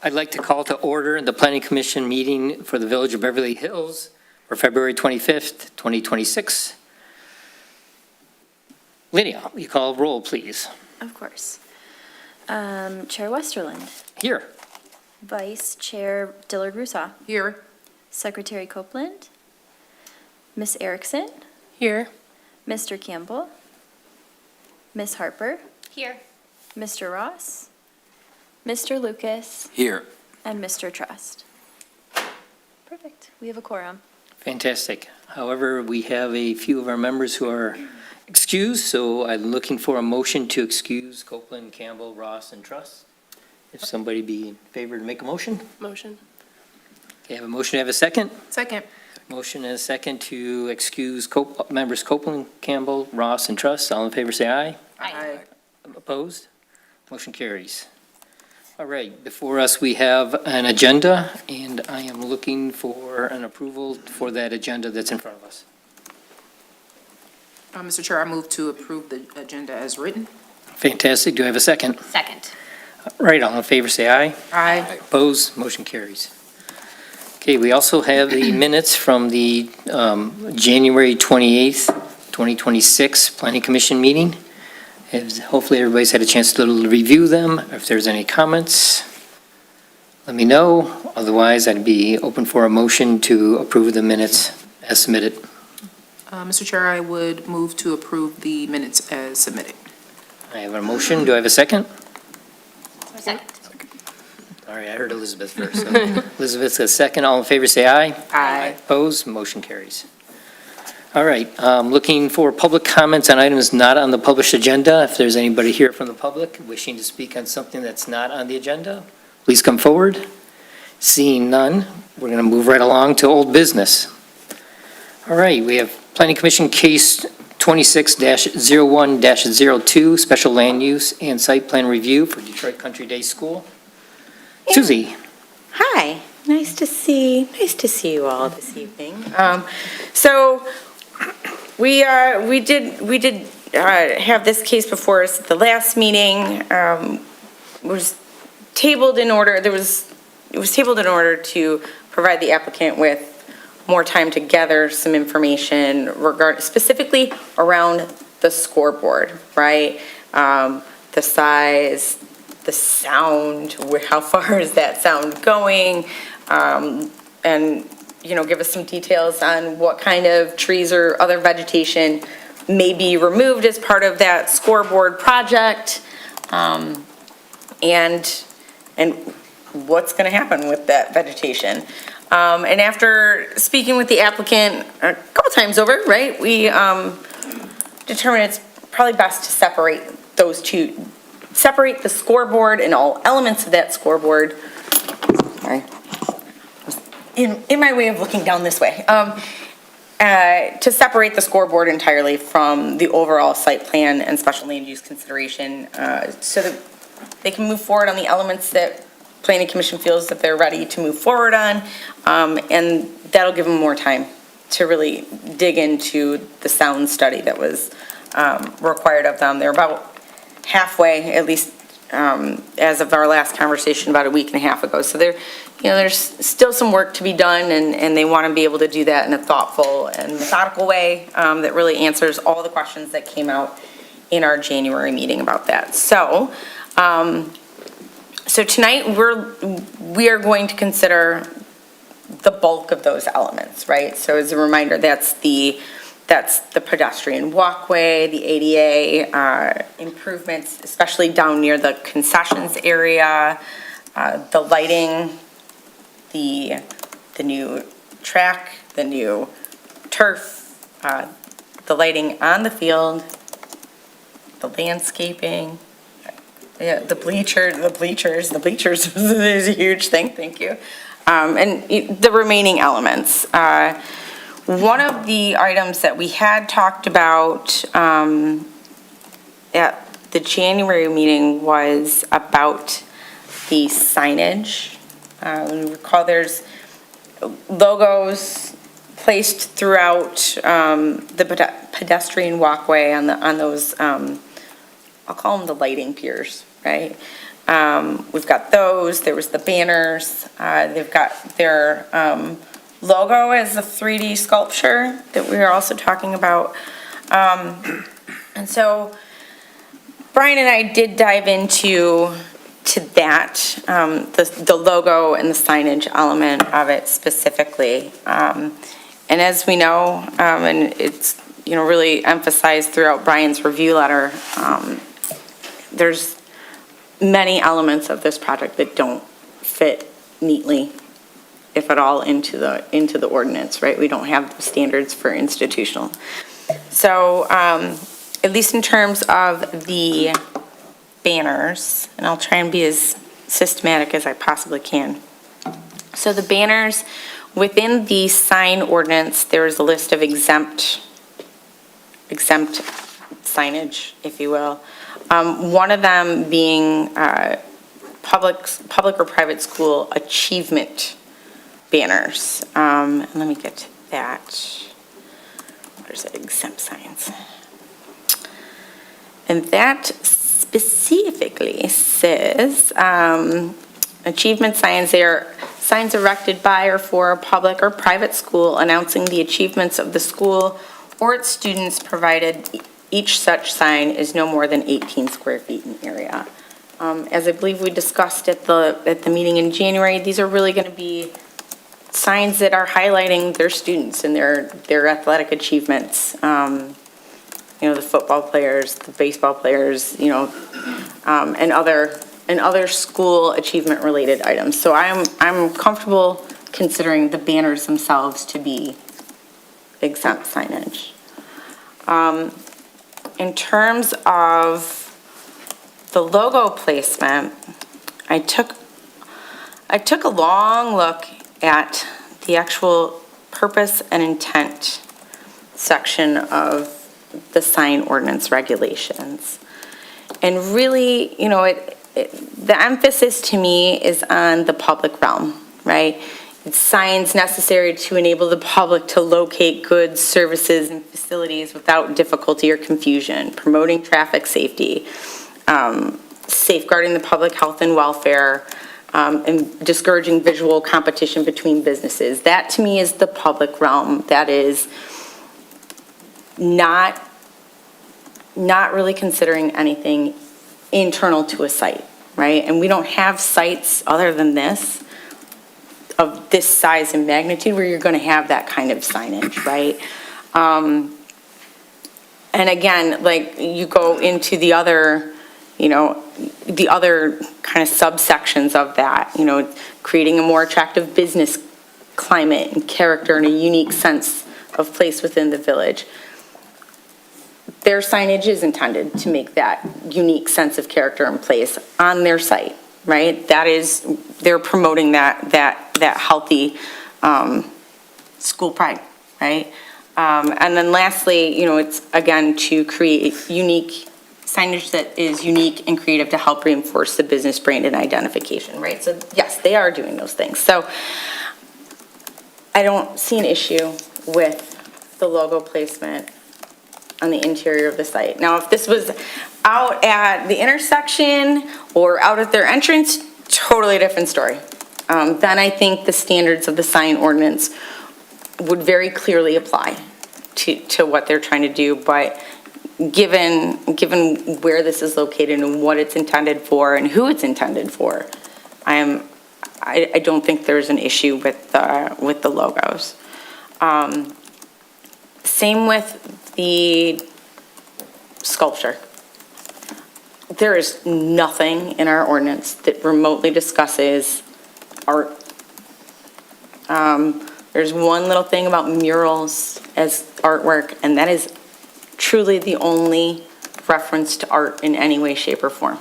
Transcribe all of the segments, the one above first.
I'd like to call to order the Planning Commission meeting for the Village of Beverly Hills for February 25th, 2026. Lydia, will you call roll, please? Of course. Chair Westerland. Here. Vice Chair Dillard Rousseau. Here. Secretary Copeland. Miss Erickson. Here. Mr. Campbell. Miss Harper. Here. Mr. Ross. Mr. Lucas. Here. And Mr. Trust. Perfect. We have a quorum. Fantastic. However, we have a few of our members who are excused, so I'm looking for a motion to excuse Copeland, Campbell, Ross, and Truss. If somebody be in favor to make a motion? Motion. Okay, I have a motion, I have a second? Second. Motion and a second to excuse members Copeland, Campbell, Ross, and Truss. All in favor, say aye. Aye. Opposed? Motion carries. All right, before us, we have an agenda, and I am looking for an approval for that agenda that's in front of us. Mr. Chair, I move to approve the agenda as written. Fantastic. Do I have a second? Second. All right, all in favor, say aye. Aye. Opposed? Motion carries. Okay, we also have the minutes from the January 28th, 2026 Planning Commission meeting. Hopefully everybody's had a chance to review them. If there's any comments, let me know. Otherwise, I'd be open for a motion to approve the minutes as submitted. Mr. Chair, I would move to approve the minutes as submitted. I have a motion. Do I have a second? Second. All right, I heard Elizabeth first. So Elizabeth says second. All in favor, say aye. Aye. Opposed? Motion carries. All right, looking for public comments on items not on the published agenda. If there's anybody here from the public wishing to speak on something that's not on the agenda, please come forward. Seeing none, we're going to move right along to old business. All right, we have Planning Commission Case 26-01-02, Special Land Use and Site Plan Review for Detroit Country Day School. Susie. Hi, nice to see you all this evening. So we did have this case before us at the last meeting. It was tabled in order. It was tabled in order to provide the applicant with more time to gather some information specifically around the scoreboard, right? The size, the sound, how far is that sound going, and give us some details on what kind of trees or other vegetation may be removed as part of that scoreboard project, and what's going to happen with that vegetation. And after speaking with the applicant a couple times over, right, we determined it's probably best to separate those two. Separate the scoreboard and all elements of that scoreboard. Sorry. In my way of looking down this way. To separate the scoreboard entirely from the overall site plan and special land use consideration, so that they can move forward on the elements that Planning Commission feels that they're ready to move forward on, and that'll give them more time to really dig into the sound study that was required of them. They're about halfway, at least as of our last conversation about a week and a half ago. So there's still some work to be done, and they want to be able to do that in a thoughtful and methodical way that really answers all the questions that came out in our January meeting about that. So tonight we are going to consider the bulk of those elements, right? So as a reminder, that's the pedestrian walkway, the ADA improvements, especially down near the concessions area, the lighting, the new track, the new turf, the lighting on the field, the landscaping, the bleachers is a huge thing, thank you. And the remaining elements. One of the items that we had talked about at the January meeting was about the signage. You recall there's logos placed throughout the pedestrian walkway on those, I'll call them the lighting piers, right? We've got those, there was the banners, they've got their logo as a 3D sculpture that we were also talking about. And so Brian and I did dive into that, the logo and the signage element of it specifically. And as we know, and it's, really emphasized throughout Brian's review letter, there's many elements of this project that don't fit neatly, if at all, into the ordinance, right? We don't have the standards for institutional. So, at least in terms of the banners, and I'll try and be as systematic as I possibly can. So the banners, within the sign ordinance, there's a list of exempt signage, if you will. One of them being public or private school achievement banners. Let me get to that. Where's it? Exempt signs. And that specifically says achievement signs, they are signs erected by or for a public or private school announcing the achievements of the school or its students, provided each such sign is no more than 18 square feet in area. As I believe we discussed at the meeting in January, these are really going to be signs that are highlighting their students and their athletic achievements. The football players, the baseball players, and other school achievement related items. So I'm comfortable considering the banners themselves to be exempt signage. In terms of the logo placement, I took a long look at the actual purpose and intent section of the sign ordinance regulations. And really, the emphasis to me is on the public realm, right? It's signs necessary to enable the public to locate goods, services, and facilities without difficulty or confusion, promoting traffic safety, safeguarding the public health and welfare, and discouraging visual competition between businesses. That to me is the public realm. That is not really considering anything internal to a site, right? And we don't have sites other than this, of this size and magnitude, where you're going to have that kind of signage, right? And again, like you go into the other kind of subsections of that, creating a more attractive business climate and character and a unique sense of place within the village. Their signage is intended to make that unique sense of character and place on their site, right? That is, they're promoting that healthy school pride, right? And then lastly, it's again to create unique signage that is unique and creative to help reinforce the business brand and identification, right? So yes, they are doing those things. So I don't see an issue with the logo placement on the interior of the site. Now, if this was out at the intersection or out at their entrance, totally different story. Then I think the standards of the sign ordinance would very clearly apply to what they're trying to do. But given where this is located and what it's intended for and who it's intended for, I don't think there's an issue with the logos. Same with the sculpture. There is nothing in our ordinance that remotely discusses art. There's one little thing about murals as artwork, and that is truly the only reference to art in any way, shape, or form,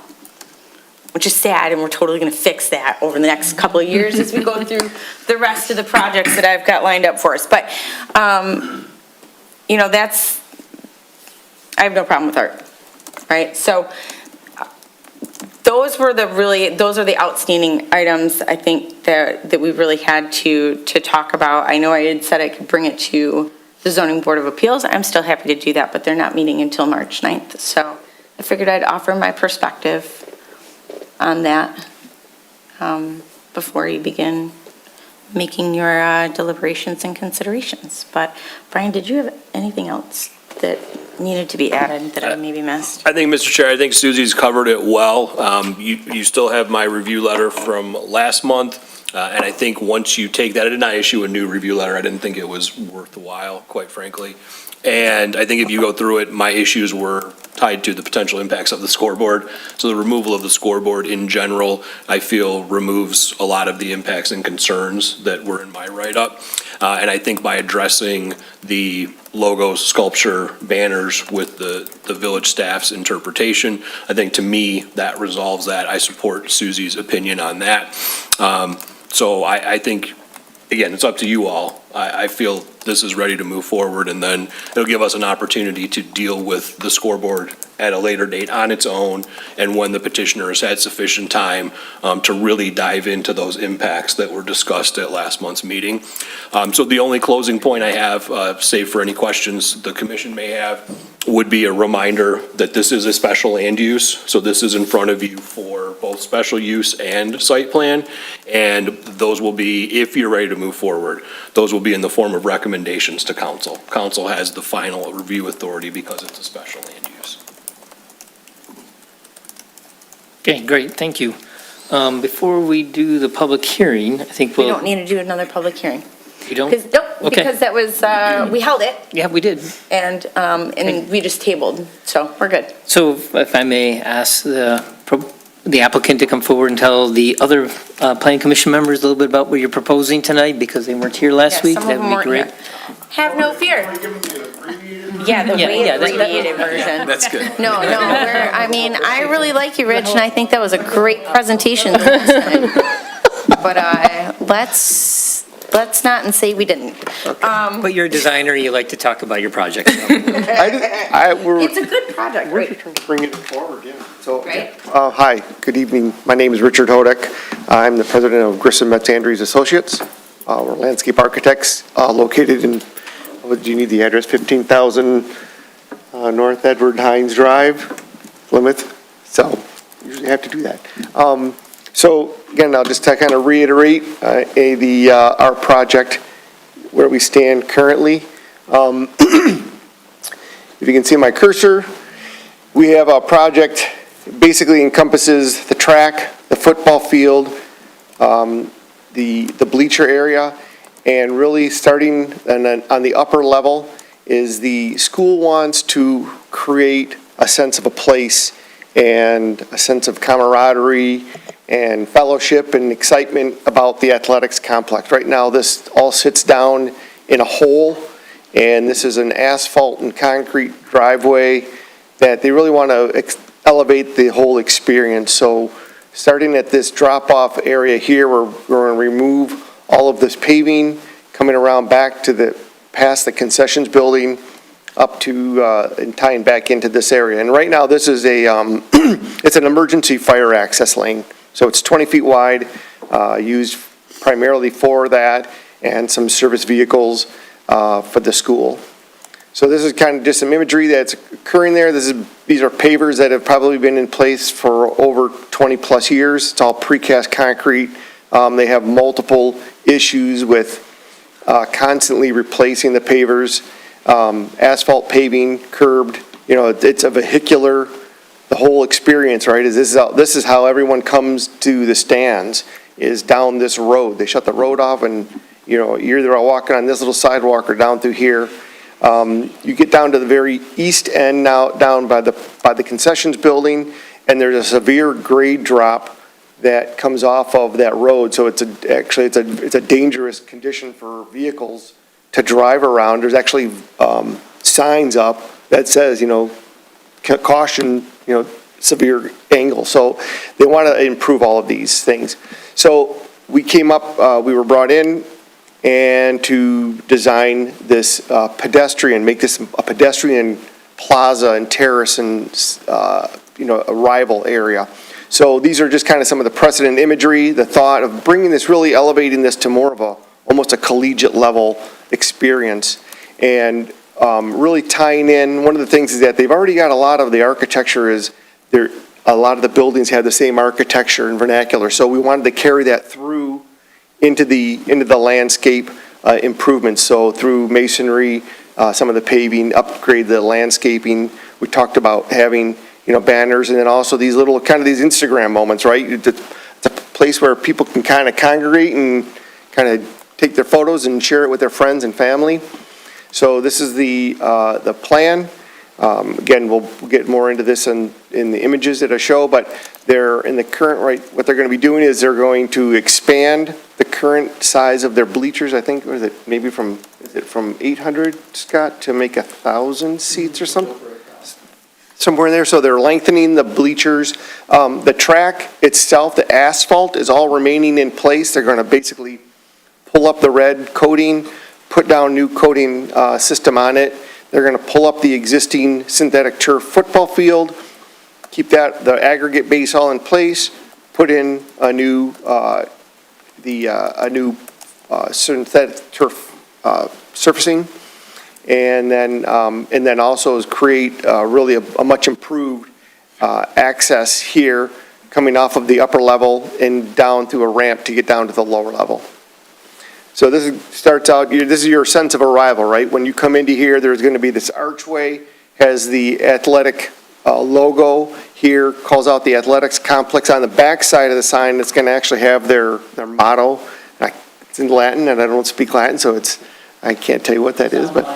which is sad, and we're totally going to fix that over the next couple of years as we go through the rest of the projects that I've got lined up for us. But, I have no problem with art, right? So those are the outstanding items I think that we really had to talk about. I know I had said I could bring it to the Zoning Board of Appeals. I'm still happy to do that, but they're not meeting until March 9th. So I figured I'd offer my perspective on that before you begin making your deliberations and considerations. But Brian, did you have anything else that needed to be added that I maybe missed? I think, Mr. Chair, I think Susie's covered it well. You still have my review letter from last month. And I think once you take that, I did not issue a new review letter. I didn't think it was worth the while, quite frankly. And I think if you go through it, my issues were tied to the potential impacts of the scoreboard. So the removal of the scoreboard in general, I feel removes a lot of the impacts and concerns that were in my write-up. And I think by addressing the logos, sculpture, banners with the village staff's interpretation, I think to me, that resolves that. I support Susie's opinion on that. So I think, again, it's up to you all. I feel this is ready to move forward, and then it'll give us an opportunity to deal with the scoreboard at a later date on its own, and when the petitioner has had sufficient time to really dive into those impacts that were discussed at last month's meeting. So the only closing point I have, save for any questions the commission may have, would be a reminder that this is a special land use. So this is in front of you for both special use and site plan. And those will be, if you're ready to move forward, those will be in the form of recommendations to council. Council has the final review authority because it's a special land use. Okay, great, thank you. Before we do the public hearing, I think We we'll. don't need to do another public hearing. We don't? Nope, Okay. because that was, we held it, Yeah, we did. and we just tabled, so we're good. So if I may ask the applicant to come forward and tell the other planning commission members a little bit about what you're proposing tonight, because they weren't here last Yeah, week, some of that them would be weren't great. here. Have no fear. Yeah, the Yeah, way yeah, abbreviated version. That's good. No, I really like you, Rich, and I think that was a great presentation last time. But let's not and say we didn't. But you're a designer, you like to talk about your project. So. It's a good project, We're right? just trying to bring it forward, yeah. So, Right. hi, good evening. My name is Richard Hodek. I'm the president of Grissom Metz Andrews Associates. We're landscape architects located in, do you need the address? 15,000 North Edward Hines Drive, Plymouth. So, usually have to do that. So, again, I'll just kind of reiterate our project, where we stand currently. If you can see my cursor, we have a project basically encompasses the track, the football field, the bleacher area, and really starting on the upper level is the school wants to create a sense of a place and a sense of camaraderie and fellowship and excitement about the athletics complex. Right now, this all sits down in a hole, and this is an asphalt and concrete driveway that they really want to elevate the whole experience. So starting at this drop-off area here, we're going to remove all of this paving, coming around back to past the concessions building, up to, and tying back into this area. And right now, this is it's an emergency fire access lane. So it's 20 feet wide, used primarily for that, and some service vehicles for the school. So this is kind of just some imagery that's occurring there. These are pavers that have probably been in place for over 20 plus years. It's all precast concrete. They have multiple issues with constantly replacing the pavers. Asphalt paving, curbed, it's a vehicular, the whole experience, right, this is how everyone comes to the stands, is down this road. They shut the road off, and, you're either walking on this little sidewalk or down through here. You get down to the very east end now, down by the concessions building, and there's a severe grade drop that comes off of that road. So it's a dangerous condition for vehicles to drive around. There's actually signs up that says, caution, severe angle. So they want to improve all of these things. So we came up, we were brought in and to design this make this a pedestrian plaza and terrace and, arrival area. So these are just kind of some of the precedent imagery, the thought of bringing this, really elevating this to more of almost a collegiate level experience, and really tying in. One of the things is that they've already got a lot of the architecture is a lot of the buildings have the same architecture and vernacular. So we wanted to carry that through into the landscape improvements. So through masonry, some of the paving, upgrade the landscaping. We talked about having, banners, and then also these little, kind of these Instagram moments, right? It's a place where people can kind of congregate and kind of take their photos and share it with their friends and family. So this is the plan. Again, we'll get more into this in the images that I show, but they're in the current, right, what they're going to be doing is they're going to expand the current size of their bleachers, I think, or is it maybe from 800, Scott, to make 1,000 seats or something? Somewhere in there, so they're lengthening the bleachers. The track itself, the asphalt, is all remaining in place. They're going to basically pull up the red coating, put down new coating system on it. They're going to pull up the existing synthetic turf football field, keep the aggregate base all in place, put in a new synthetic turf surfacing, and then also create really a much improved access here coming off of the upper level and down through a ramp to get down to the lower level. So starts out, this is your sense of arrival, right? When you come into here, there's going to be this archway, has the athletic logo here, calls out the athletics complex. On the back side of the sign, it's going to actually have their motto. It's in Latin, and I don't speak Latin, so I can't tell you what that is, but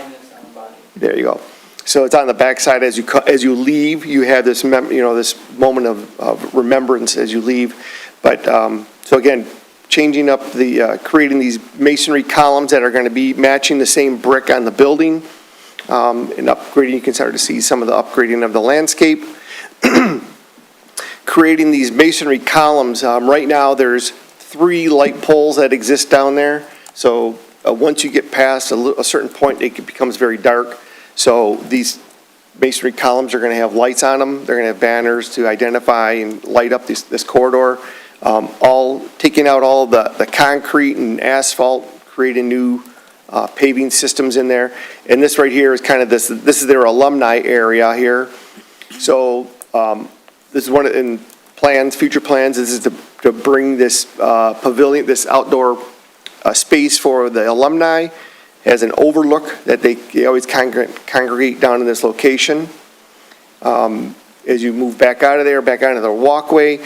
there you go. So it's on the back side as you leave. You have this this moment of remembrance as you leave. But so again, changing up creating these masonry columns that are going to be matching the same brick on the building, and upgrading. You can start to see some of the upgrading of the landscape. Creating these masonry columns. Right now, there's 3 light poles that exist down there. So once you get past a certain point, it becomes very dark. So these masonry columns are going to have lights on them. They're going to have banners to identify and light up this corridor. All taking out all the concrete and asphalt, creating new paving systems in there. And this right here is kind of this is their alumni area here. So this is one of in plans, future plans. This is to bring this pavilion, this outdoor space for the alumni, has an overlook that they always congregate down in this location. As you move back out of there, back onto the walkway,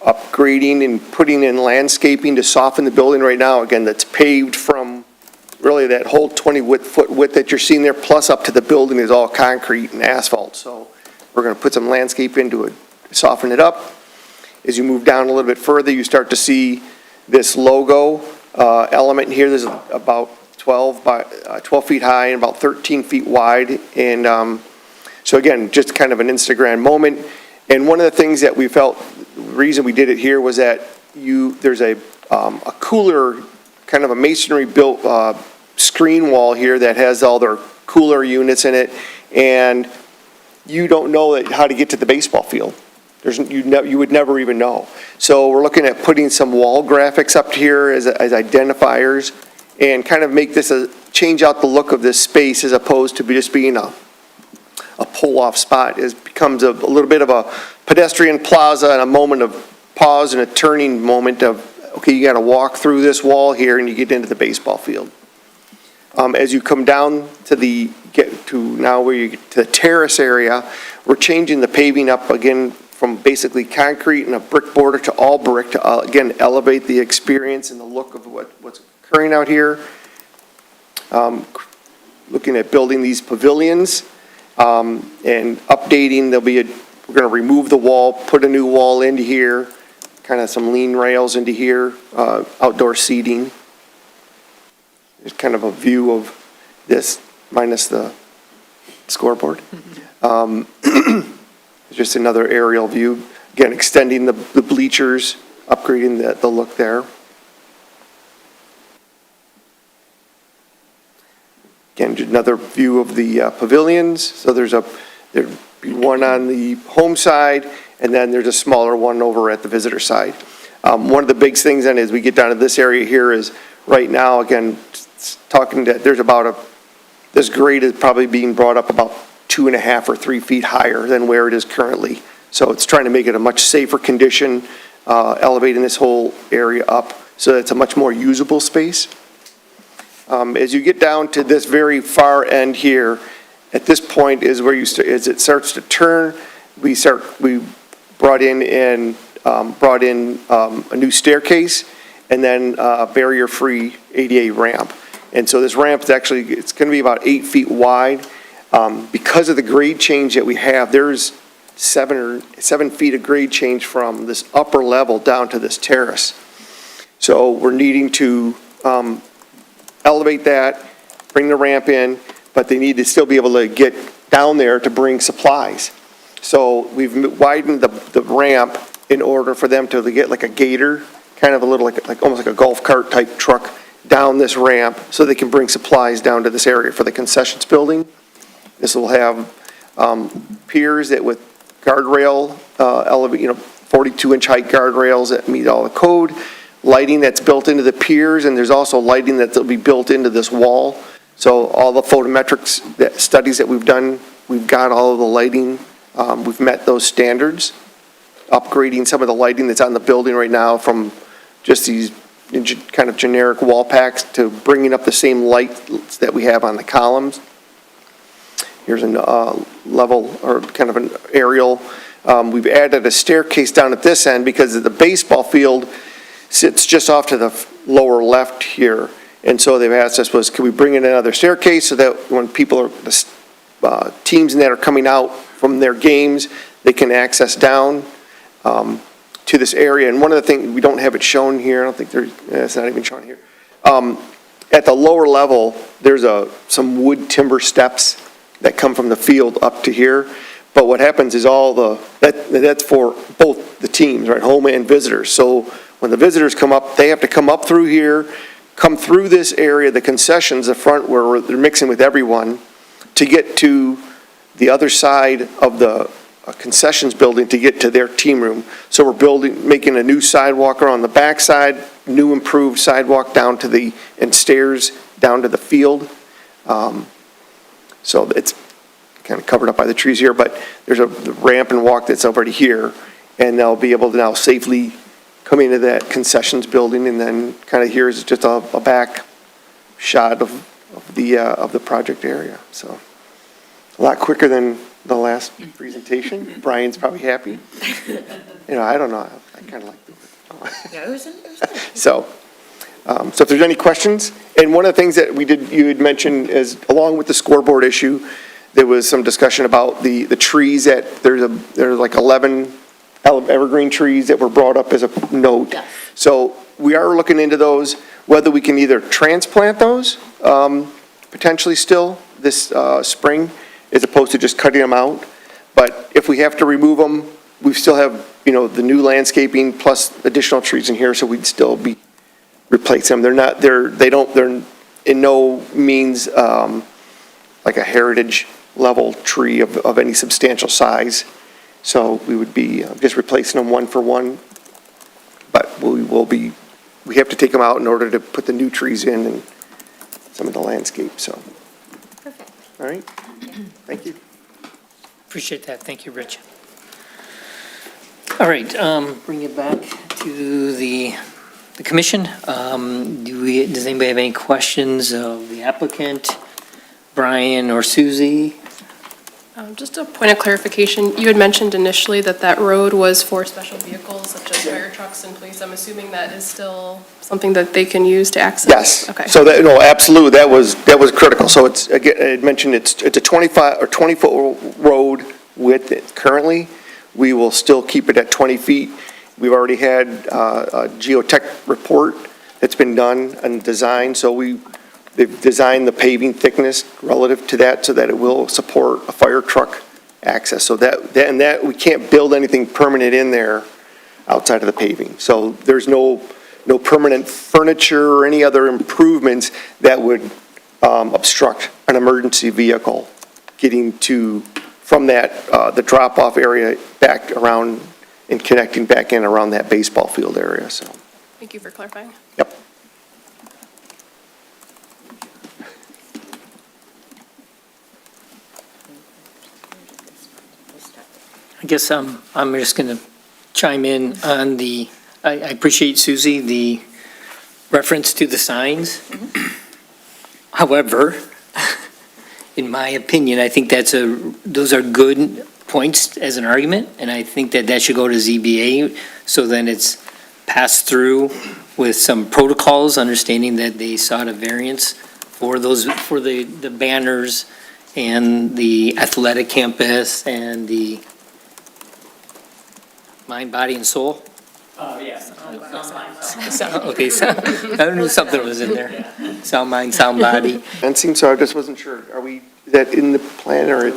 upgrading and putting in landscaping to soften the building right now. Again, that's paved from really that whole 20-foot width that you're seeing there, plus up to the building is all concrete and asphalt. So we're going to put some landscape into it, soften it up. As you move down a little bit further, you start to see this logo element here. This is about 12 feet high and about 13 feet wide. And so again, just kind of an Instagram moment. And one of the things that we felt, the reason we did it here was that there's a cooler, kind of a masonry built screen wall here that has all their cooler units in it, and you don't know how to get to the baseball field. You would never even know. So we're looking at putting some wall graphics up here as identifiers, and kind of make this change out the look of this space as opposed to just being a pull-off spot. It becomes a little bit of a pedestrian plaza and a moment of pause and a turning moment of, okay, you got to walk through this wall here and you get into the baseball field. As you come down to get to now where you get to the terrace area, we're changing the paving up again from basically concrete and a brick border to all brick to again elevate the experience and the look of what's occurring out here. Looking at building these pavilions. And updating, we're going to remove the wall, put a new wall into here, kind of some lean rails into here, outdoor seating. There's kind of a view of this minus the scoreboard. Just another aerial view. Again, extending the bleachers, upgrading the look there. Again, another view of the pavilions. So there'd be one on the home side, and then there's a smaller one over at the visitor side. One of the big things then as we get down to this area here is right now, again, this grade is probably being brought up about 2.5 or 3 feet higher than where it is currently. So it's trying to make it a much safer condition, elevating this whole area up so that it's a much more usable space. As you get down to this very far end here, at this point is where as it starts to turn, we brought in a new staircase and then a barrier-free ADA ramp. And so this ramp is it's going to be about 8 feet wide. Because of the grade change that we have, there's 7 feet of grade change from this upper level down to this terrace. So we're needing to elevate that, bring the ramp in, but they need to still be able to get down there to bring supplies. So we've widened the ramp in order for them to get like a gator, kind of a little like almost like a golf cart type truck down this ramp so they can bring supplies down to this area for the concessions building. This will have piers that with guardrail, 42-inch height guardrails that meet all the code, lighting that's built into the piers, and there's also lighting that'll be built into this wall. So all the photometrics studies that we've done, we've got all of the lighting. We've met those standards, upgrading some of the lighting that's on the building right now from just these kind of generic wall packs to bringing up the same lights that we have on the columns. Here's a level or kind of an aerial. We've added a staircase down at this end because the baseball field sits just off to the lower left here. And so they've asked us can we bring in another staircase so that when people are, teams that are coming out from their games, they can access down to this area. And one of the things, we don't have it shown here, I don't think it's not even shown here. At the lower level, there's some wood timber steps that come from the field up to here. But what happens is that's for both the teams, right, home and visitors. So when the visitors come up, they have to come up through here, come through this area, the concessions, the front where they're mixing with everyone, to get to the other side of the concessions building to get to their team room. So we're making a new sidewalk around the backside, new improved sidewalk down to and stairs down to the field. So it's kind of covered up by the trees here, but there's the ramp and walk that's already here, and they'll be able to now safely come into that concessions building, and then kind of here is just a back shot of the project area. So a lot quicker than the last presentation. Brian's probably happy. I don't know. I kind of like the Yeah, it was good. So if there's any questions, and one of the things that you had mentioned is, along with the scoreboard issue, there was some discussion about the trees that there's like 11 evergreen trees that were brought up as a note. Yes. So we are looking into those, whether we can either transplant those potentially still this spring, as opposed to just cutting them out. But if we have to remove them, we still have the new landscaping plus additional trees in here, so we'd still be replace them. They're in no means like a heritage level tree of any substantial size. So we would be just replacing them one for one. But we have to take them out in order to put the new trees in and some of the landscape, so. Perfect. All right, thank you. Appreciate that. Thank you, Rich. All right, bring it back to the commission. Does anybody have any questions of the applicant, Brian or Susie? Just a point of clarification, you had mentioned initially that road was for special vehicles such as fire trucks and police. I'm assuming that is still something that they can use to access? Yes. Okay. So absolutely, that was critical. So it's, again, I had mentioned it's a 25 or 20-foot road width currently. We will still keep it at 20 feet. We've already had a geotech report that's been done and designed, so they've designed the paving thickness relative to that so that it will support a fire truck access. So that we can't build anything permanent in there outside of the paving. So there's no permanent furniture or any other improvements that would obstruct an emergency vehicle getting from the drop-off area back around and connecting back in around that baseball field area, so. Thank you for clarifying. Yep. I guess I'm just going to chime in on I appreciate, Susie, the reference to the signs. However, in my opinion, I think those are good points as an argument, and I think that should go to ZBA, so then it's passed through with some protocols, understanding that they sought a variance for the banners and the athletic campus and the mind, body, and soul. Okay, I knew something was in there. Sound, mind, sound, body. Fencing, so I just wasn't sure. Is that in the plan or?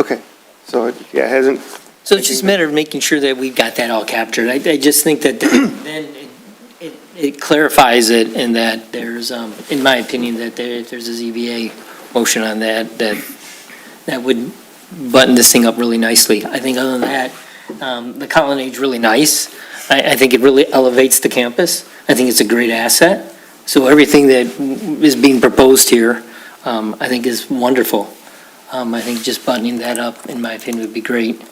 Okay, so, yeah, it hasn't. So it's just a matter of making sure that we've got that all captured. I just think that then it clarifies it, and that there's, in my opinion, that if there's a ZBA motion on that would button this thing up really nicely. I think other than that, the colonnade's really nice. I think it really elevates the campus. I think it's a great asset. So everything that is being proposed here, I think is wonderful. I think just buttoning that up, in my opinion, would be great.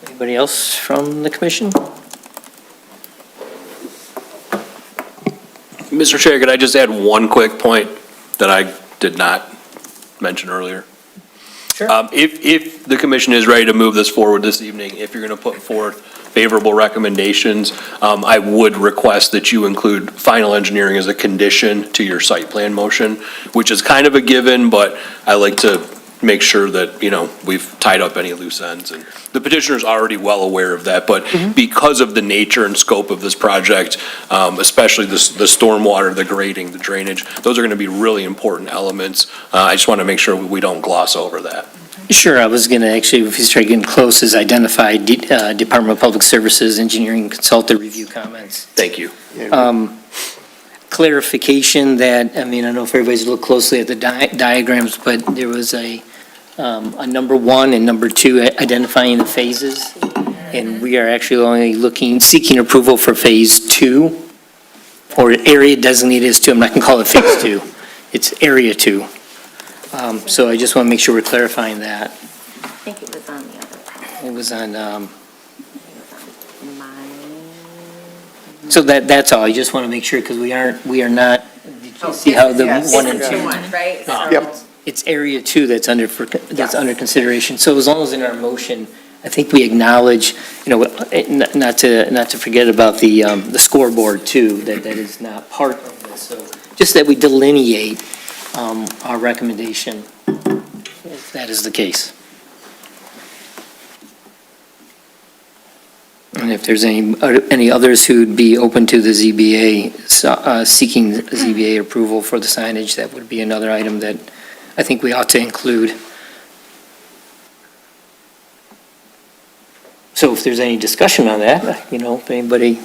Anybody else from the commission? Mr. Chair, could I just add one quick point that I did not mention earlier? Sure. If the commission is ready to move this forward this evening, if you're going to put forth favorable recommendations, I would request that you include final engineering as a condition to your site plan motion, which is kind of a given, but I like to make sure that, we've tied up any loose ends. And the petitioner's already well aware of that, but because of the nature and scope of this project, especially the stormwater, the grading, the drainage, those are going to be really important elements. I just want to make sure we don't gloss over that. Sure, I was going to actually, if you start getting close, is identify Department of Public Services, engineering consultant review comments. Thank you. Clarification that, I don't know if everybody's looked closely at the diagrams, but there was a number 1 and number 2 identifying the phases. And we are actually only seeking approval for phase 2, or area designated as 2. I'm not going to call it phase 2. It's area 2. So I just want to make sure we're clarifying that. I think it was on the other part. It was on, Mine. so that's all. I just want to make sure, because we are not, did you see how the Yes. 1 and This 2? is the one, right? So- Yep. It's area 2 that's under consideration. So as long as in our motion, I think we acknowledge, not to forget about the scoreboard too, that is not part of this. So just that we delineate our recommendation, if that is the case. And if there's any others who'd be open to the ZBA, seeking ZBA approval for the signage, that would be another item that I think we ought to include. So if there's any discussion on that, if anybody,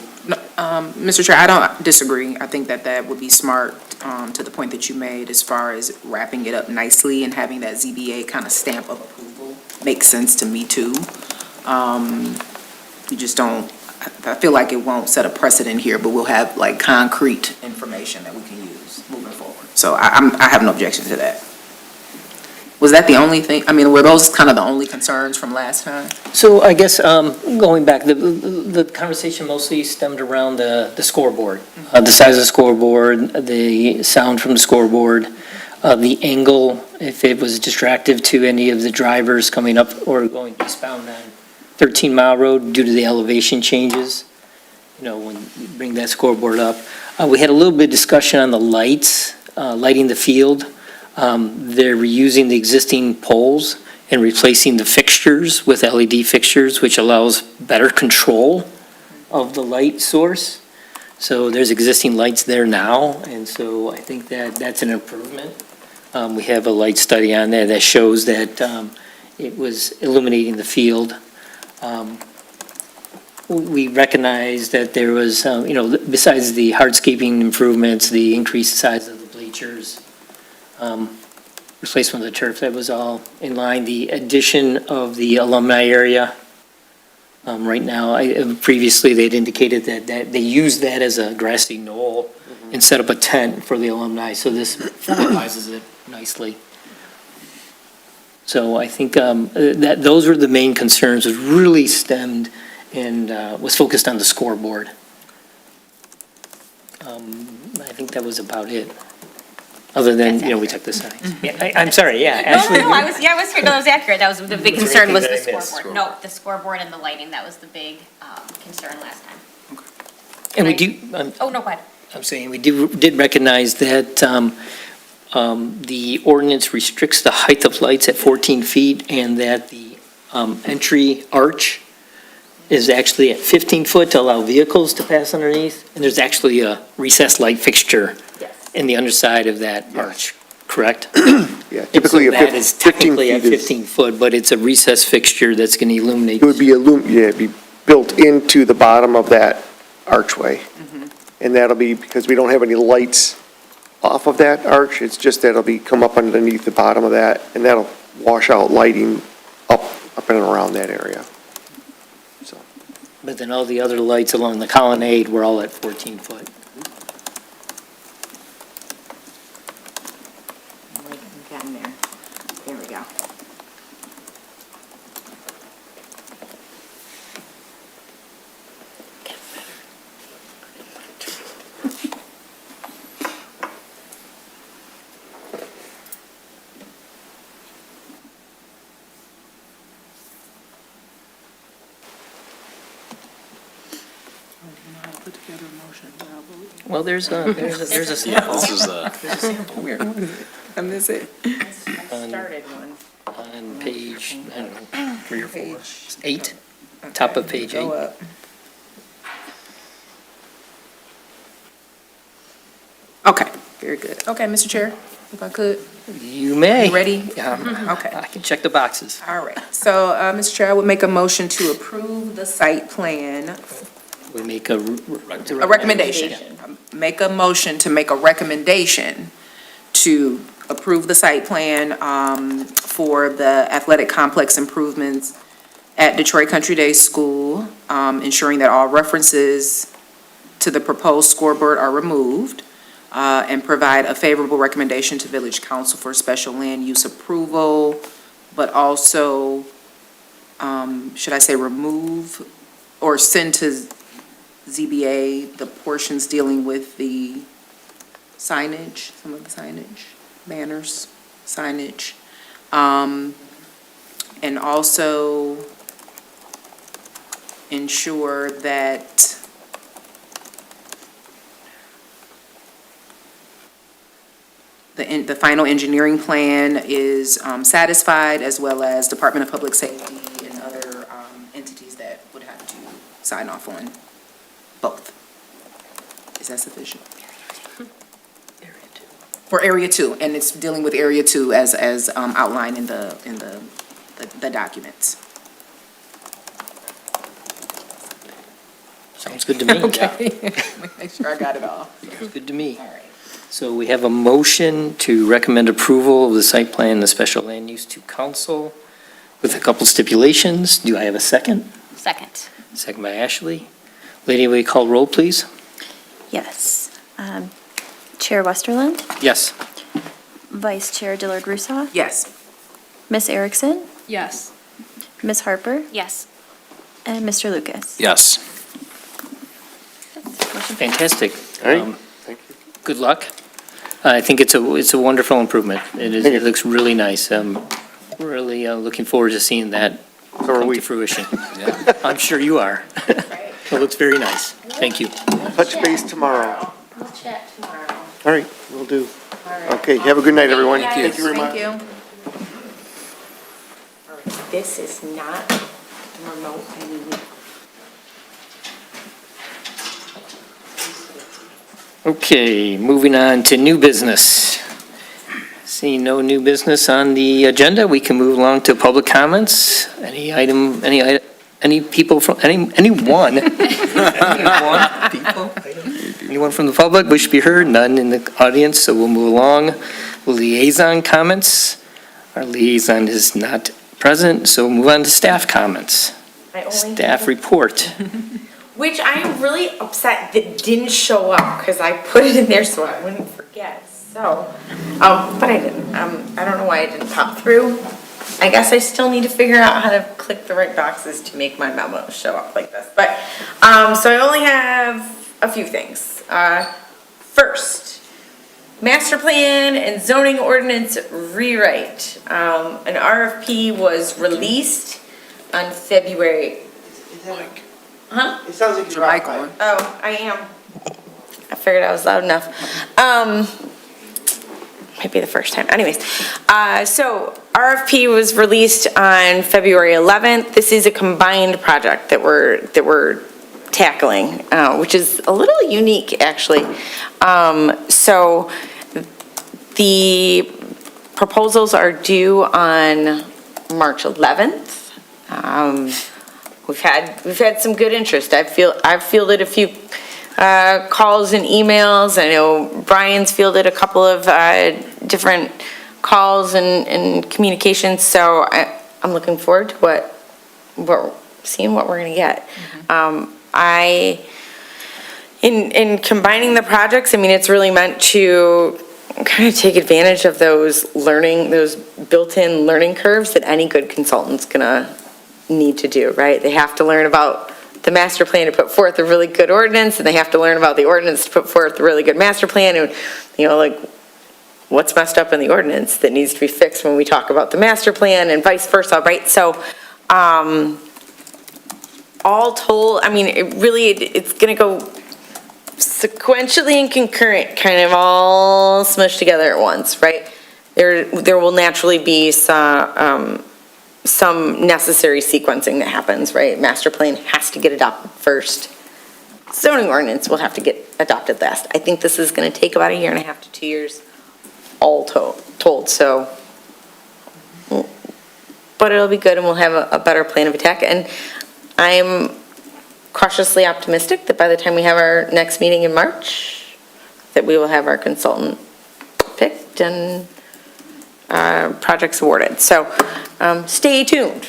Mr. Chair, I don't disagree. I think that would be smart, to the point that you made as far as wrapping it up nicely and having that ZBA kind of stamp of approval makes sense to me too. We just don't, I feel like it won't set a precedent here, but we'll have like concrete information that we can use moving forward. So I have no objection to that. Was that the only thing? Were those kind of the only concerns from last time? so I guess, going back, the conversation mostly stemmed around the scoreboard. The size of the scoreboard, the sound from the scoreboard, the angle, if it was distractive to any of the drivers coming up or going eastbound on 13 Mile Road due to the elevation changes, when you bring that scoreboard up. We had a little bit of discussion on the lights, lighting the field. They're reusing the existing poles and replacing the fixtures with LED fixtures, which allows better control of the light source. So there's existing lights there now, and so I think that's an improvement. We have a light study on there that shows that it was illuminating the field. We recognize that there was, besides the hardscaping improvements, the increased size of the bleachers, replacement of the turf, that was all in line. The addition of the alumni area, right now, previously they'd indicated that they used that as a grassy knoll, and set up a tent for the alumni, so this formalizes it nicely. So I think those were the main concerns, was really stemmed and was focused on the scoreboard. I think that was about it, other than, we took the signs. Yeah, I'm sorry, yeah, Ashley. No, I was here, no, that was accurate, that was the big Was there concern was the anything that I missed? scoreboard. No, the scoreboard and the lighting, that was the big concern last time. And we do, Oh, no, go ahead. I'm saying, we did recognize that the ordinance restricts the height of lights at 14 feet, and that the entry arch is actually at 15 foot to allow vehicles to pass underneath, and there's actually a recessed light fixture Yes. in the underside of that arch, correct? Yeah, typically a That is 15 technically at feet is, 15 foot, but it's a recessed fixture that's going to illuminate. it would be it'd be built into the bottom of that archway. And that'll be, because we don't have any lights off of that arch, it's just that'll come up underneath the bottom of that, and that'll wash out lighting up and around that area. So, But then all the other lights along the colonnade were all at 14 foot. We've gotten there. There we go. Well, there's a sample. This is I miss it. I started one. On page, I don't know, 3 or 4, 8, top of page 8. Go up. Okay, very good. Okay, Mr. Chair, if I could. You may. You ready? Okay. Okay. I can check the boxes. All right. So, Mr. Chair, I would make a motion to approve the site plan. We make a Recommendation. Make a motion to make a recommendation to approve the site plan for the athletic complex improvements at Detroit Country Day School, ensuring that all references to the proposed scoreboard are removed, and provide a favorable recommendation to Village Council for special land use approval, but also, should I say remove or send to ZBA the portions dealing with the signage, some of the signage, banners, signage. And also ensure that the final engineering plan is satisfied, as well as Department of Public Safety and other entities that would have to sign off on both. Is that sufficient? For Area 2, and it's dealing with Area 2 as outlined in the documents. Sounds good to me. Okay. Make sure I got it all. Sounds good to me. All right. So we have a motion to recommend approval of the site plan and the special land use to council with a couple stipulations. Do I have a second? Second. Second by Ashley. Lady, will you call roll, please? Yes. Chair Westerland, Yes. Vice Chair Dillard Rousseau, Yes. Miss Erickson, Yes. Miss Harper. Yes. And Mr. Lucas. Yes. Fantastic. all right, thank you. Good luck. I think it's a wonderful improvement. It looks really nice. Really looking forward to seeing that So are come we. to fruition. I'm sure you are. It looks very nice. Thank you. Touch base tomorrow. We'll chat tomorrow. All right, will do. Okay, have a good night, everyone. Thank you very much. Thank you. This is not remote, I mean. Okay, moving on to new business. Seeing no new business on the agenda, we can move along to public comments. Anyone from the public wish to be heard? None in the audience, so we'll move along. Liaison comments. Our liaison is not present, so we'll move on to staff comments. Staff report. which I am really upset that didn't show up, because I put it in there so I wouldn't forget, so, but I didn't. I don't know why it didn't pop through. I guess I still need to figure out how to click the right boxes to make my memo show up like this, but, so I only have a few things. First, master plan and zoning ordinance rewrite. An RFP was released on February. Huh? It sounds like Your mic on. Oh, I am. I figured I was loud enough. Maybe the first time. Anyways, so RFP was released on February 11th. This is a combined project that we're tackling, which is a little unique, actually. So the proposals are due on March 11th. We've had some good interest. I've fielded a few calls and emails. I know Brian's fielded a couple of different calls and communications. So I'm looking forward to seeing what we're going to get. In combining the projects, I mean, it's really meant to kind of take advantage of those built-in learning curves that any good consultant's gonna need to do, right? They have to learn about the master plan to put forth a really good ordinance, and they have to learn about the ordinance to put forth a really good master plan, and, like, what's messed up in the ordinance that needs to be fixed when we talk about the master plan, and vice versa, right? So, all told, I mean, it's gonna go sequentially and concurrent, kind of all smushed together at once, right? There will naturally be some necessary sequencing that happens, right? Master plan has to get adopted first. Zoning ordinance will have to get adopted last. I think this is gonna take about 1.5 to 2 years, all told, so. But it'll be good, and we'll have a better plan of attack, and I'm cautiously optimistic that by the time we have our next meeting in March, that we will have our consultant picked and projects awarded. So stay tuned.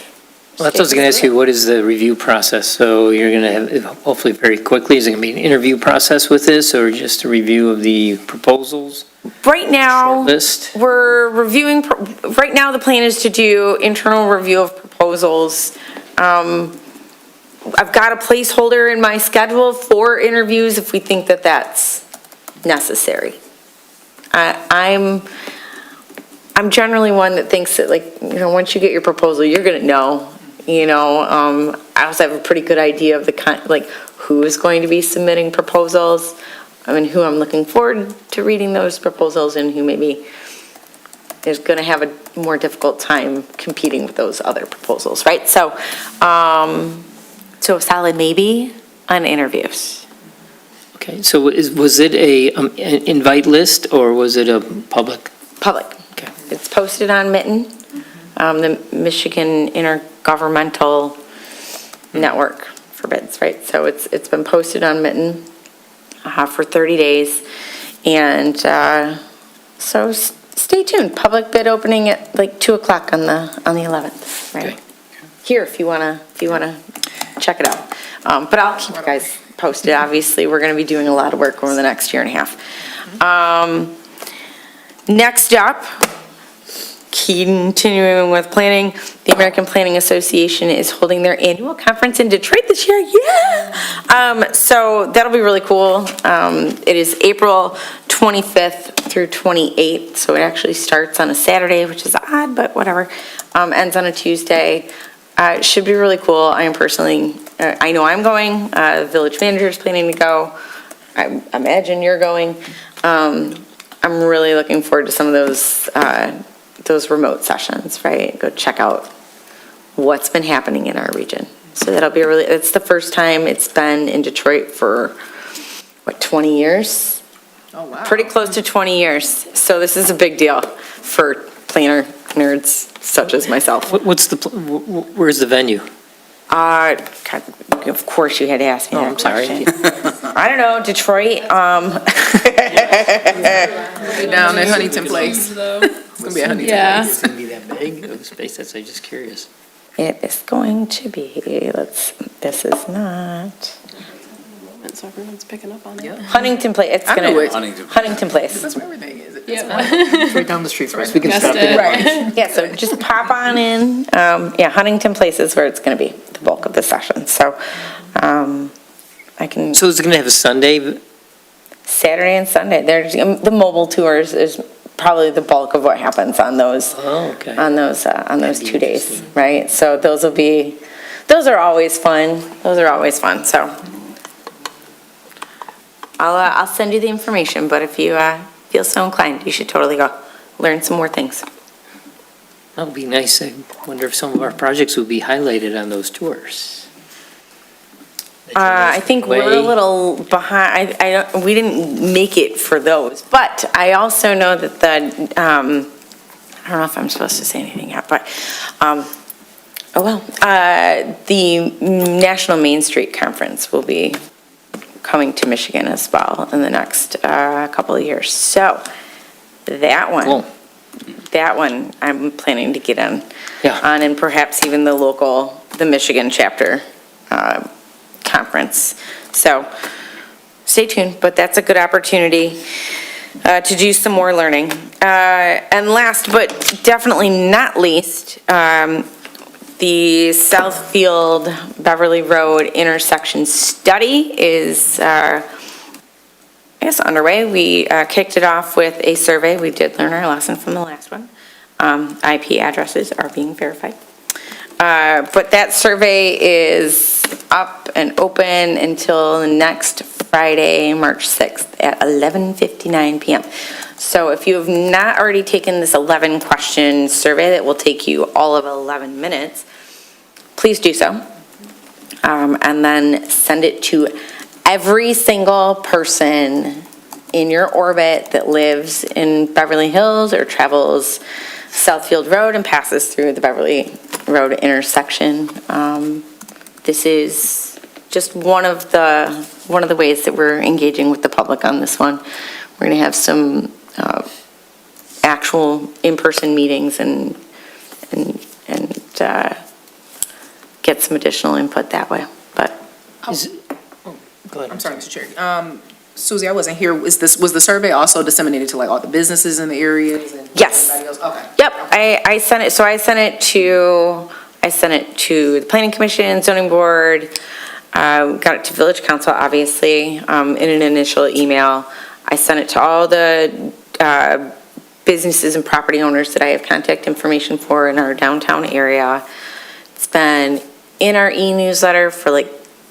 Well, that's what I was going to ask you, what is the review process? So you're going to have, hopefully very quickly, is it going to be an interview process with this, or just a review of the proposals? Right now, Shortlist? we're reviewing, right now the plan is to do internal review of proposals. I've got a placeholder in my schedule for interviews if we think that that's necessary. I'm generally one that thinks that, like, once you get your proposal, you're gonna know, I also have a pretty good idea of who is going to be submitting proposals. I mean, who I'm looking forward to reading those proposals, and who maybe is gonna have a more difficult time competing with those other proposals, right? So, so a solid maybe on interviews. Okay, so was it an invite list, or was it a public? Public. Okay. It's posted on Mitten, the Michigan Intergovernmental Network for bids, right? So it's been posted on Mitten for 30 days. And so stay tuned. Public bid opening at like 2 o'clock on the 11th, right? Okay. Here, if you wanna check it out. But I'll keep you guys posted. Obviously, we're gonna be doing a lot of work over the next 1.5 years. Next up, continuing with planning, the American Planning Association is holding their annual conference in Detroit this year. Yeah! So that'll be really cool. It is April 25th through 28th, so it actually starts on a Saturday, which is odd, but whatever. Ends on a Tuesday. It should be really cool. I am personally, I know I'm going. Village manager is planning to go. I imagine you're going. I'm really looking forward to some of those remote sessions, right? Go check out what's been happening in our region. So that'll be it's the first time it's been in Detroit for, 20 years? Oh, wow. Pretty close to 20 years. So this is a big deal for planner nerds such as myself. Where's the venue? God, of course you had to ask me that I'm sorry. question. I don't know, Detroit, Down at Huntington Place. It's gonna be at Huntington. Yeah. It's going to be that big of a space, that's, I'm just curious. it is going to be, this is not, Adjournment, so everyone's picking up on that. Huntington Place, it's I gonna. know it. Huntington Place. That's where everything is. It's right down the street from us. We can Guessed stop it. in. Right. Yeah, so just pop on in. Yeah, Huntington Place is where it's gonna be, the bulk of the session, so, I can, So is it going to have a Sunday? Saturday and Sunday, there's, the mobile tours is probably the bulk of what happens on those, Oh, okay. on those That'd be 2 days, interesting. right? So those are always fun, so. I'll send you the information, but if you, feel so inclined, you should totally go, learn some more things. That would be nice. I wonder if some of our projects would be highlighted on those tours. I think we're a Way- little behind, we didn't make it for those, but I also know that the, I don't know if I'm supposed to say anything yet, but, the National Main Street Conference will be coming to Michigan as well in the next, couple of years, so that Cool. one, I'm planning to get on. Yeah. On, and perhaps even the Michigan chapter, conference. So stay tuned, but that's a good opportunity to do some more learning. And last but definitely not least, the Southfield Beverly Road intersection study is, I guess, underway. We kicked it off with a survey. We did learn our lesson from the last one. IP addresses are being verified. But that survey is up and open until next Friday, March 6th at 11:59 PM. So if you have not already taken this 11-question survey that will take you all of 11 minutes, please do so. And then send it to every single person in your orbit that lives in Beverly Hills or travels Southfield Road and passes through the Beverly Road intersection. This is just one of the ways that we're engaging with the public on this one. We're going to have some actual in-person meetings and get some additional input that way. But Go ahead. I'm sorry, Mr. Chair. Susie, I wasn't here. Was the survey also disseminated to like all the businesses in the areas? And Yes. everybody else? Okay. Yep, I sent it, so I sent it to the Planning Commission, Zoning Board, got it to Village Council, obviously, in an initial email. I sent it to all the businesses and property owners that I have contact information for in our downtown area. It's been in our e-newsletter for like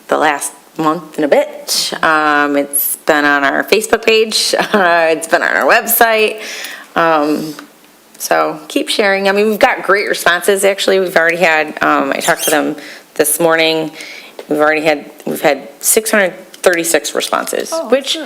the last month and a bit. It's been on our Facebook page. It's been on our website. So keep sharing. I mean, we've got great responses, actually. We've already had, I talked to them this morning. We've had 636 responses, which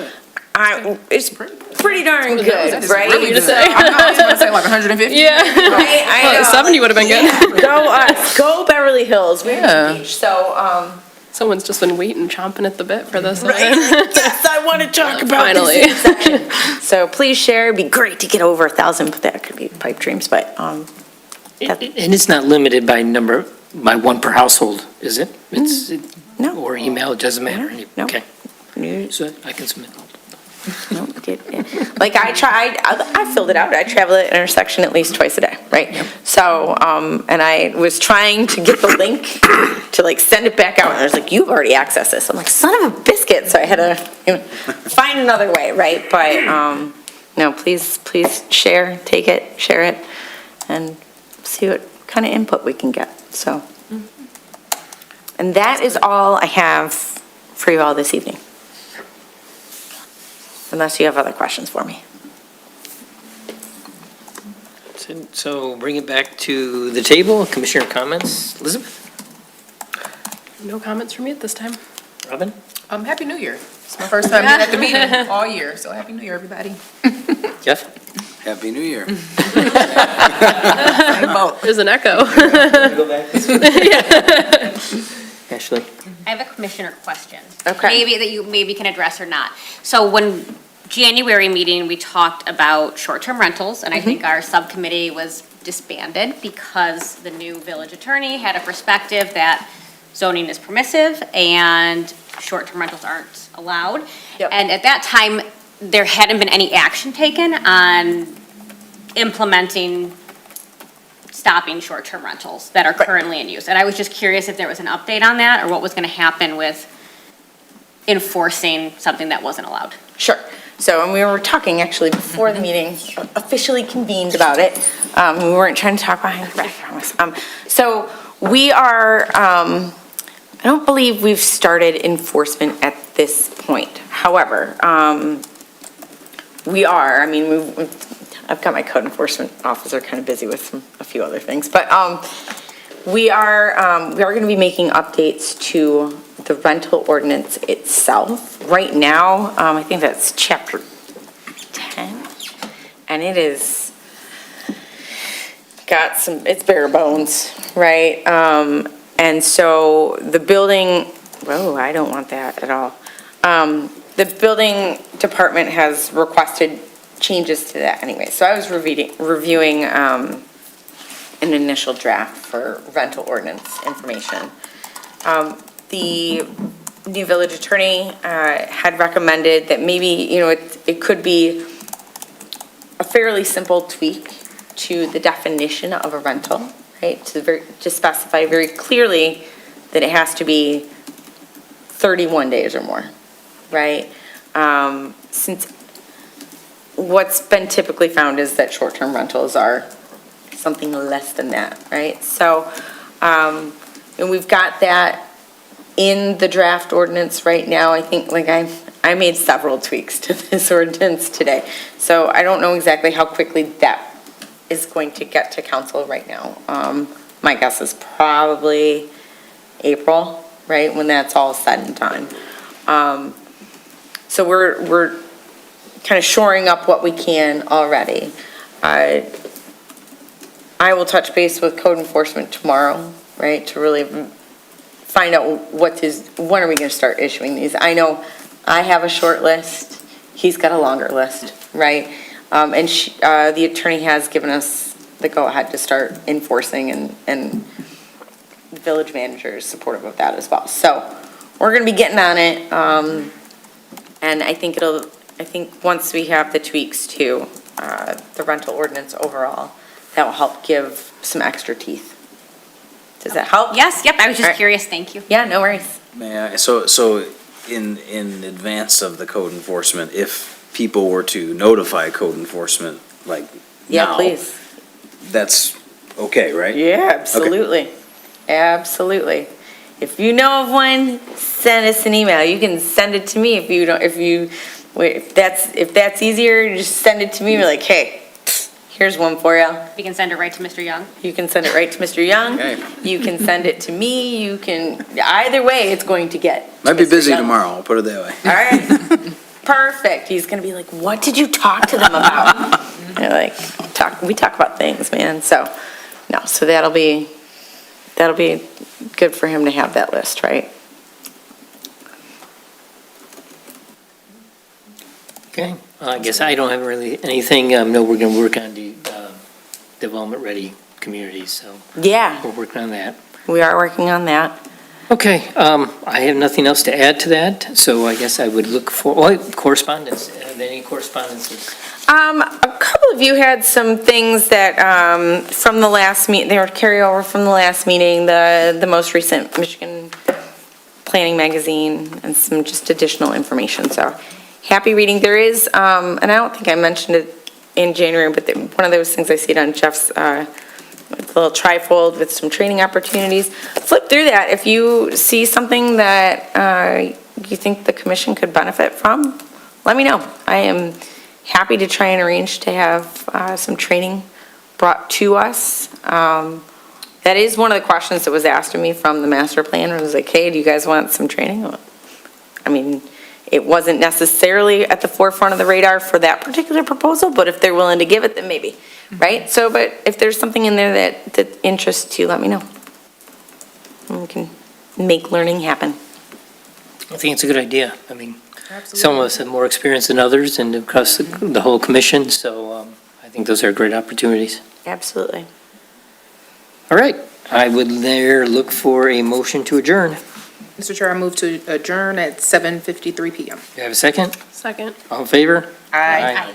is pretty darn good, right? Really good. So- I was gonna say like 150. Yeah. I Well, know. 70 would have been good. Go us, go Beverly Hills. We're Yeah. engaged. So, Someone's just been waiting, chomping at the bit for this one. yes, I want to talk about Finally. this intersection. So please share. It'd be great to get over 1,000, but that could be pipe dreams, but, And it's not limited by one per household, is it? It's no. Or email, it doesn't matter. No. Okay, You- so I can submit. no, like I filled it out. I travel that intersection at least twice a day, right? So, and I was trying to get the link to like send it back out, and I was like, "You've already accessed this." I'm like, "Son of a biscuit!" So I had to, find another way, right? But no, please share it, and see what kind of input we can get. So, and that is all I have for you all this evening. Unless you have other questions for me. So bring it back to the table, Commissioner comments. Elizabeth? No comments from me at this time. Robin? Happy New Year. It's my first time being at the meeting all year, so Happy New Year, everybody. Jeff? Happy New Year. There's an echo. Go back. Ashley? I have a commissioner question. Okay. Maybe that you maybe can address or not. So when January meeting, we talked about short-term rentals, and I think our subcommittee was disbanded because the new village attorney had a perspective that zoning is permissive and short-term rentals aren't allowed. Yep. And at that time, there hadn't been any action taken on implementing stopping short-term rentals that are currently in use. And I was just curious if there was an update on that, or what was gonna happen with enforcing something that wasn't allowed. Sure. So, and we were talking actually before the meeting, officially convened about it. We weren't trying to talk behind your back, I promise. So we are, I don't believe we've started enforcement at this point. However, we are, I mean, I've got my code enforcement officer kind of busy with a few other things, but we are going to be making updates to the rental ordinance itself. Right now, I think that's chapter 10, and it is got some, it's bare bones, right? And so the building, oh, I don't want that at all. The building department has requested changes to that anyway. So I was reviewing an initial draft for rental ordinance information. The new village attorney had recommended that maybe, you know, it could be a fairly simple tweak to the definition of a rental, right? To specify very clearly that it has to be 31 days or more, right? Since what's been typically found is that short-term rentals are something less than that, right? So, and we've got that in the draft ordinance right now. I think, like, I made several tweaks to this ordinance today. So I don't know exactly how quickly that is going to get to council right now. My guess is probably April, right, when that's all said and done. So we're kind of shoring up what we can already. I will touch base with code enforcement tomorrow, right, to really find out when are we going to start issuing these. I know I have a short list, he's got a longer list, right? And the attorney has given us the go-ahead to start enforcing, and the village manager is supportive of that as well. So we're going to be getting on it, and I think once we have the tweaks to the rental ordinance overall, that will help give some extra teeth. Does that help? Yes, yep, I was All just right. curious, thank you. Yeah, no worries. May I, so in advance of the code enforcement, if people were to notify code enforcement, like Yeah, now, please. that's okay, right? Yeah, absolutely. Absolutely. If you know of one, send us an email. You can send it to me if that's easier, just send it to me. Be like, hey, here's one for you. We can send it right to Mr. Young. You can send it right to Mr. Young. Okay. You can send it to me. You can, either way, it's going to get. to Might be Mr. busy Young. tomorrow, I'll put it that way. All right. Perfect. He's gonna be like, what did you talk to them about? They're like, we talk about things, man. So, no, so that'll be good for him to have that list, right? Okay, I guess I don't have really anything. No, we're going to work on the development-ready communities, so Yeah, we're working on that. we are working on that. Okay, I have nothing else to add to that, so I guess I would look for, correspondence. Have any correspondences? A couple of you had some things that, from the last meet, they were carryover from the last meeting, the most recent Michigan Planning Magazine, and some just additional information, so happy reading. There is, and I don't think I mentioned it in January, but one of those things I see it on Jeff's, it's a little trifold with some training opportunities. Flip through that. If you see something that you think the commission could benefit from, let me know. I am happy to try and arrange to have some training brought to us. That is one of the questions that was asked of me from the master plan. It was like, hey, do you guys want some training? I mean, it wasn't necessarily at the forefront of the radar for that particular proposal, but if they're willing to give it, then maybe, right? So, but if there's something in there that interests you, let me know. And we can make learning happen. I think it's a good idea. I mean, some of us have more experience than others and across the whole commission, so I think those are great opportunities. Absolutely. All right, I would there look for a motion to adjourn. Mr. Chair, I move to adjourn at 7:53 PM. Do you have a second? Second. All in favor? Aye. Aye.